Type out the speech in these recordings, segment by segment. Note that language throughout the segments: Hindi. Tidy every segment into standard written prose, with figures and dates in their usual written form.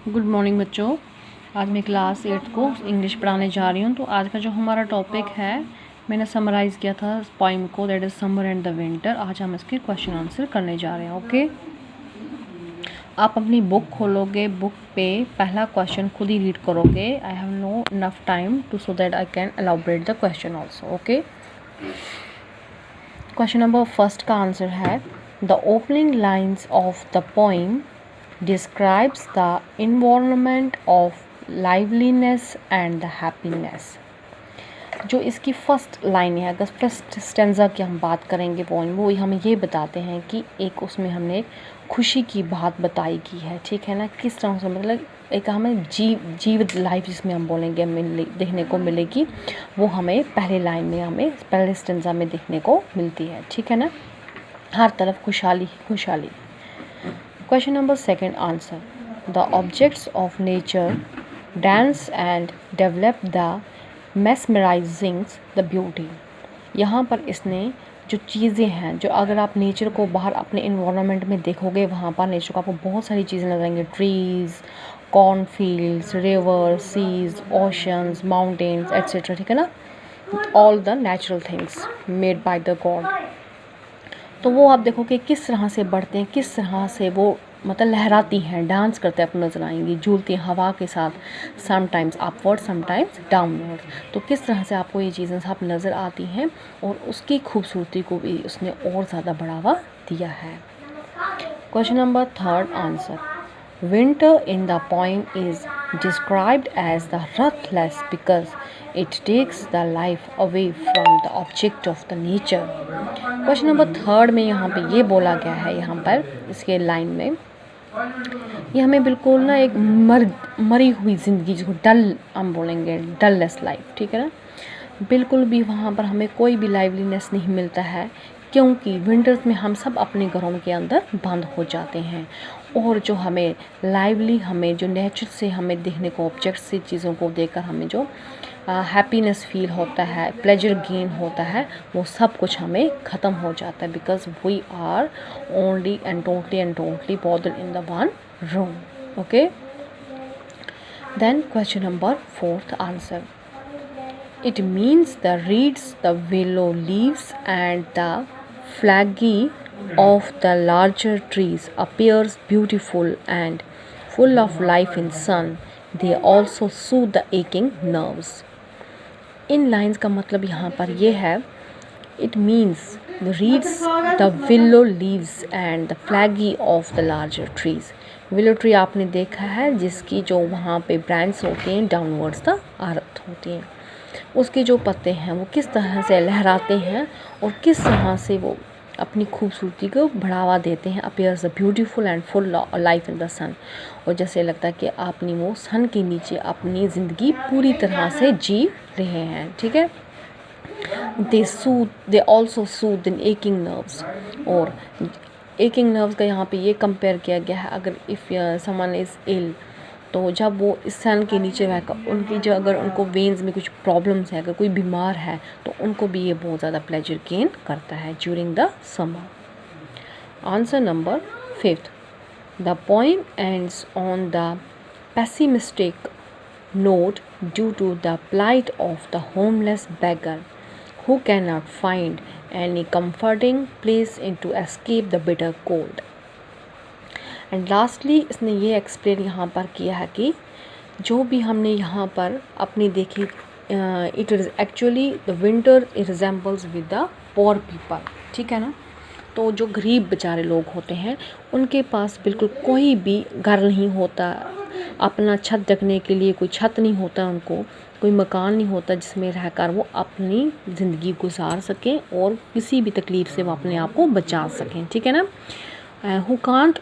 गुड मॉर्निंग बच्चों। आज मैं क्लास 8 को इंग्लिश पढ़ाने जा रही हूँ। तो आज का जो हमारा टॉपिक है, मैंने समराइज़ किया था पोइम को, that is summer and the winter. आज हम इसके क्वेश्चन आंसर करने जा रहे हैं। ओके, आप अपनी बुक खोलोगे, बुक पे पहला क्वेश्चन खुद ही रीड करोगे। I have no enough time to so that I can elaborate the question also. Okay, question number first का आंसर है, the opening lines of the poem describes the environment of liveliness and the happiness। जो इसकी फर्स्ट लाइन है, अगर फर्स्ट स्टेंजा की हम बात करेंगे पोएम, वो हमें ये बताते हैं कि एक उसमें हमने खुशी की बात बताई की है। ठीक है ना, किस तरह से, मतलब एक हमें जीवित लाइफ जिसमें हम बोलेंगे देखने को मिलेगी, वो हमें पहले लाइन में, हमें पहले स्टेंजा में देखने को मिलती है। ठीक है ना, हर तरफ खुशहाली ही खुशहाली। Question number second answer, the objects of nature dance and develop the mesmerizing the beauty। यहाँ पर इसने जो चीज़ें हैं, जो अगर आप नेचर को बाहर अपने इन्वायरमेंट में देखोगे, वहाँ पर नेचर को आपको बहुत सारी चीज़ें नजर आएंगी, trees, cornfields, river, seas, oceans, mountains etcetera. ठीक है ना, all the natural things made by the God. तो वो आप देखो कि किस तरह से बढ़ते हैं, किस तरह से वो मतलब लहराती हैं, डांस करते हैं, आपको नजर आएंगी, झूलती हैं हवा के साथ, समटाइम्स अपवर्ड समटाइम्स डाउनवर्ड। तो किस तरह से आपको ये चीज़ें सब नज़र आती हैं, और उसकी खूबसूरती को भी उसने और ज़्यादा बढ़ावा दिया है। Question number third answer, winter in the poem is described as the ruthless because it takes the life away from the object of the nature. Question number third में यहाँ पे ये बोला गया है, यहाँ पर इसके लाइन में ये हमें बिल्कुल ना एक मरी हुई ज़िंदगी, जिसको डल हम बोलेंगे, डललेस लाइफ। ठीक है ना, बिल्कुल भी वहाँ पर हमें कोई भी लाइवलीनेस नहीं मिलता है, क्योंकि विंटर्स में हम सब अपने घरों के अंदर बंद हो जाते हैं। और जो हमें लाइवली, हमें जो नेचर से हमें देखने को, ऑब्जेक्ट से चीज़ों को देखकर हमें जो हैप्पीनेस फील होता है, प्लेजर गेन होता है, वो सब कुछ हमें ख़त्म हो जाता है, because we are only and totally bothered in the one room. Okay, then question number fourth answer, it means the reeds, the willow leaves and the flaggy of the larger trees appears beautiful and full of life in sun. They also soothe the aching nerves। In lines का मतलब यहाँ पर ये है, it means the reeds, the willow leaves and the flaggy of the larger trees। Willow tree आपने देखा है, जिसकी जो वहाँ पे ब्रांच होती हैं डाउनवर्ड्स द अर्थ होती हैं, उसके जो पत्ते हैं वो किस तरह से लहराते हैं और किस तरह से वो अपनी खूबसूरती को बढ़ावा देते हैं। Appears a beautiful and full life in the sun. और जैसे लगता है कि आपने वो सन के नीचे अपनी ज़िंदगी पूरी तरह से जी रहे हैं। ठीक है, they also soothe in aching nerves. और एकिंग नर्व्स का यहाँ पे ये कंपेयर किया गया है, अगर इफ़ समवन इज़ इल, तो जब वो इस सन के नीचे रहकर उनकी जो, अगर उनको वेन्स में कुछ प्रॉब्लम्स है, अगर कोई बीमार है, तो उनको भी ये बहुत ज़्यादा प्लेजर गेन करता है during the summer. Answer number fifth, the poem ends on the pessimistic note due to the plight of the homeless beggar who cannot find any comforting place in to escape the bitter cold। And lastly इसने ये एक्सप्लेन यहाँ पर किया है कि जो भी हमने यहाँ पर अपनी देखी, it is actually the winter resembles with the poor people. ठीक है ना, तो जो गरीब बेचारे लोग होते हैं, उनके पास बिल्कुल कोई भी घर नहीं होता, अपना छत ढकने के लिए कोई छत नहीं होता, उनको कोई मकान नहीं होता जिसमें रहकर वो अपनी ज़िंदगी गुजार सकें और किसी भी तकलीफ़ से वो अपने आप को बचा सकें। ठीक है ना, who can't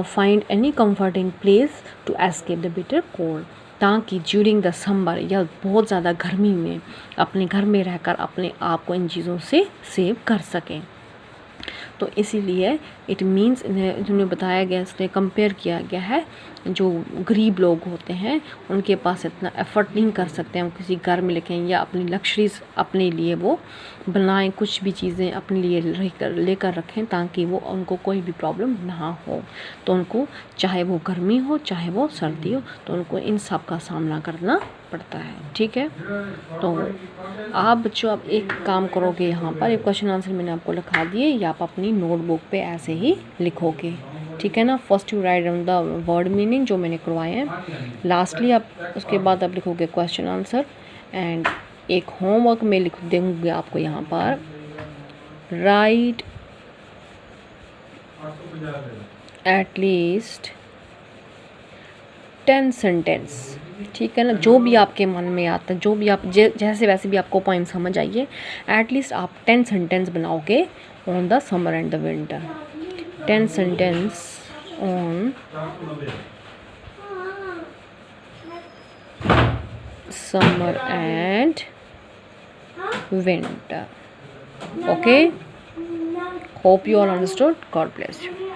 find any comforting place to escape the bitter cold, ताकि ड्यूरिंग द समर या बहुत ज़्यादा गर्मी में अपने घर में रहकर अपने आप को इन चीज़ों से सेव कर सकें। तो इसीलिए इट मीन्स इन्हें बताया गया, इसलिए कंपेयर किया गया है जो गरीब लोग होते हैं उनके पास इतना एफर्ट नहीं कर सकते हैं, वो किसी घर में लिखें या अपनी लग्जरीज अपने लिए वो बनाएं, कुछ भी चीज़ें अपने लिए लेकर रखें ताकि वो उनको कोई भी प्रॉब्लम ना हो। तो उनको चाहे वो गर्मी हो चाहे वो सर्दी हो तो उनको इन सब का सामना करना पड़ता है। ठीक है, तो आप बच्चों अब एक काम करोगे, यहाँ पर एक क्वेश्चन आंसर मैंने आपको लिखा दिए, या आप अपनी नोटबुक पे ऐसे ही लिखोगे। ठीक है ना, first you write down the word meaning जो मैंने करवाए हैं, लास्टली आप उसके बाद आप लिखोगे क्वेश्चन आंसर, एंड एक होमवर्क में लिख देंगे आपको यहाँ पर, राइट एटलीस्ट 10 सेंटेंस। ठीक है ना, जो भी आपके मन में आता है, जो भी आप जैसे वैसे भी आपको पॉइंट समझ आइए, एटलीस्ट आप 10 सेंटेंस बनाओगे on the summer and the winter. 10 sentence on summer and winter. Okay, hope you all understood. God bless you.